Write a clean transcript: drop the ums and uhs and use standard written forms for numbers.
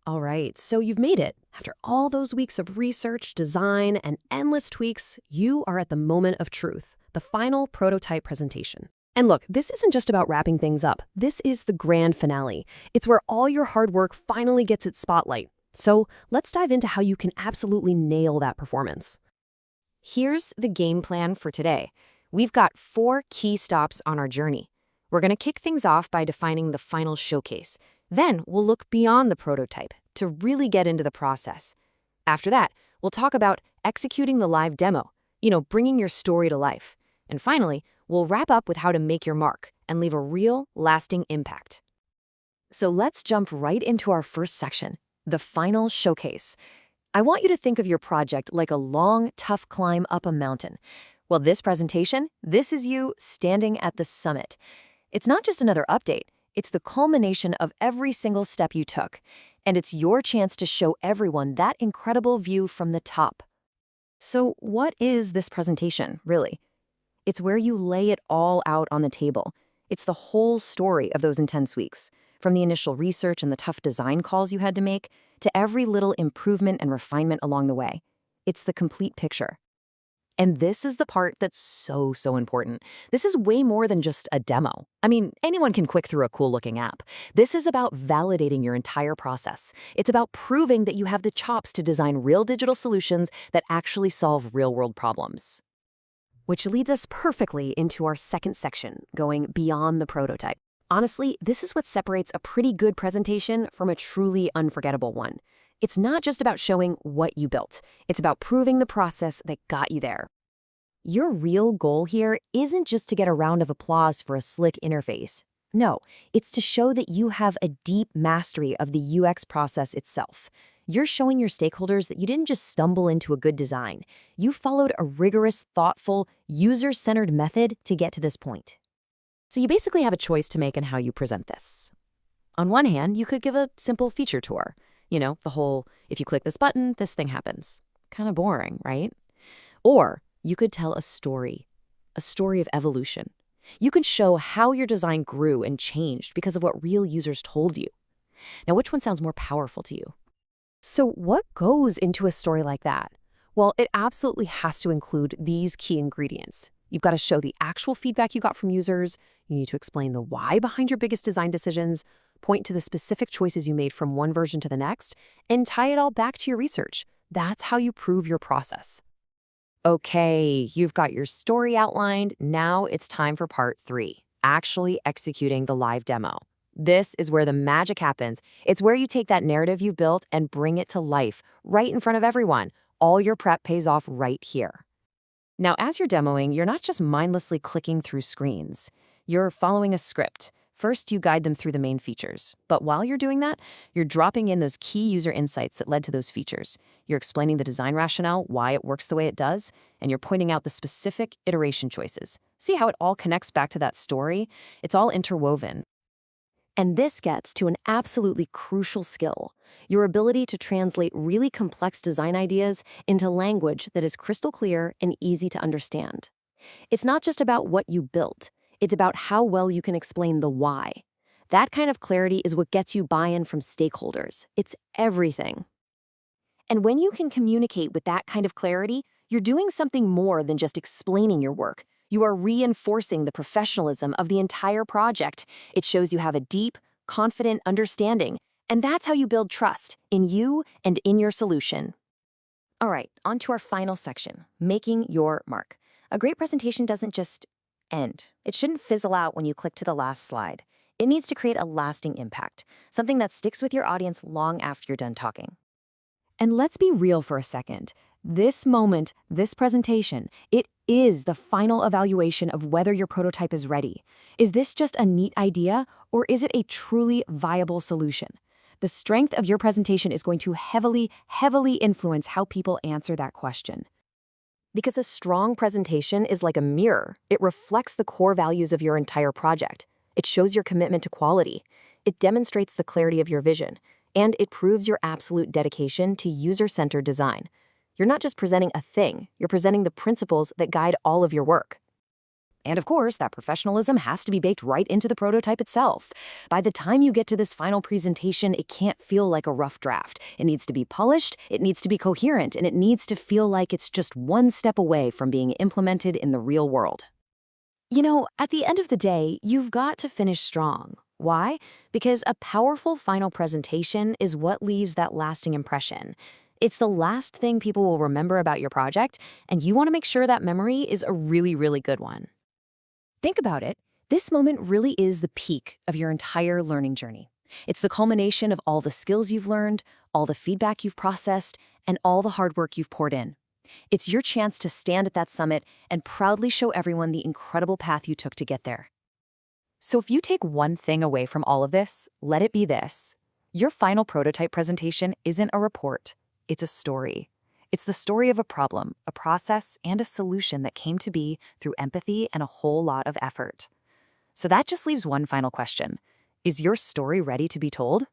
All right, so you've made it. After all those weeks of research, design, and endless tweaks, you are at the moment of truth, the final prototype presentation. And look, this isn't just about wrapping things up. This is the grand finale. It's where all your hard work finally gets its spotlight. So let's dive into how you can absolutely nail that performance. Here's the game plan for today. We've got 4 key stops on our journey. We're going to kick things off by defining the final showcase. Then we'll look beyond the prototype to really get into the process. After that, we'll talk about executing the live demo, bringing your story to life. And finally, we'll wrap up with how to make your mark and leave a real, lasting impact. So let's jump right into our first section, the final showcase. I want you to think of your project like a long, tough climb up a mountain. Well, this presentation, this is you standing at the summit. It's not just another update. It's the culmination of every single step you took, and it's your chance to show everyone that incredible view from the top. So what is this presentation, really? It's where you lay it all out on the table. It's the whole story of those intense weeks, from the initial research and the tough design calls you had to make, to every little improvement and refinement along the way. It's the complete picture. And this is the part that's so important. This is way more than just a demo. I mean, anyone can click through a cool-looking app. This is about validating your entire process. It's about proving that you have the chops to design real digital solutions that actually solve real-world problems. Which leads us perfectly into our second section, going beyond the prototype. Honestly, this is what separates a pretty good presentation from a truly unforgettable one. It's not just about showing what you built. It's about proving the process that got you there. Your real goal here isn't just to get a round of applause for a slick interface. No, it's to show that you have a deep mastery of the UX process itself. You're showing your stakeholders that you didn't just stumble into a good design. You followed a rigorous, thoughtful, user-centered method to get to this point. So you basically have a choice to make in how you present this. On one hand, you could give a simple feature tour. The whole, if you click this button, this thing happens. Kind of boring, right? Or you could tell a story of evolution. You can show how your design grew and changed because of what real users told you. Now, which one sounds more powerful to you? So what goes into a story like that? Well, it absolutely has to include these key ingredients. You've got to show the actual feedback you got from users. You need to explain the why behind your biggest design decisions, point to the specific choices you made from one version to the next, and tie it all back to your research. That's how you prove your process. Okay, you've got your story outlined. Now it's time for part 3, actually executing the live demo. This is where the magic happens. It's where you take that narrative you've built and bring it to life, right in front of everyone. All your prep pays off right here. Now, as you're demoing, you're not just mindlessly clicking through screens. You're following a script. First, you guide them through the main features. But while you're doing that, you're dropping in those key user insights that led to those features. You're explaining the design rationale, why it works the way it does, and you're pointing out the specific iteration choices. See how it all connects back to that story? It's all interwoven. And this gets to an absolutely crucial skill, your ability to translate really complex design ideas into language that is crystal clear and easy to understand. It's not just about what you built. It's about how well you can explain the why. That kind of clarity is what gets you buy-in from stakeholders. It's everything. And when you can communicate with that kind of clarity, you're doing something more than just explaining your work. You are reinforcing the professionalism of the entire project. It shows you have a deep, confident understanding, and that's how you build trust in you and in your solution. All right, on to our final section, making your mark. A great presentation doesn't just end. It shouldn't fizzle out when you click to the last slide. It needs to create a lasting impact, something that sticks with your audience long after you're done talking. And let's be real for a second. This moment, this presentation, it is the final evaluation of whether your prototype is ready. Is this just a neat idea, or is it a truly viable solution? The strength of your presentation is going to heavily influence how people answer that question. Because a strong presentation is like a mirror. It reflects the core values of your entire project. It shows your commitment to quality. It demonstrates the clarity of your vision. And it proves your absolute dedication to user-centered design. You're not just presenting a thing, you're presenting the principles that guide all of your work. And of course, that professionalism has to be baked right into the prototype itself. By the time you get to this final presentation, it can't feel like a rough draft. It needs to be polished, it needs to be coherent, and it needs to feel like it's just one step away from being implemented in the real world. You know, at the end of the day, you've got to finish strong. Why? Because a powerful final presentation is what leaves that lasting impression. It's the last thing people will remember about your project, and you want to make sure that memory is a really, really good one. Think about it. This moment really is the peak of your entire learning journey. It's the culmination of all the skills you've learned, all the feedback you've processed, and all the hard work you've poured in. It's your chance to stand at that summit and proudly show everyone the incredible path you took to get there. So if you take one thing away from all of this, let it be this. Your final prototype presentation isn't a report, it's a story. It's the story of a problem, a process, and a solution that came to be through empathy and a whole lot of effort. So that just leaves one final question. Is your story ready to be told?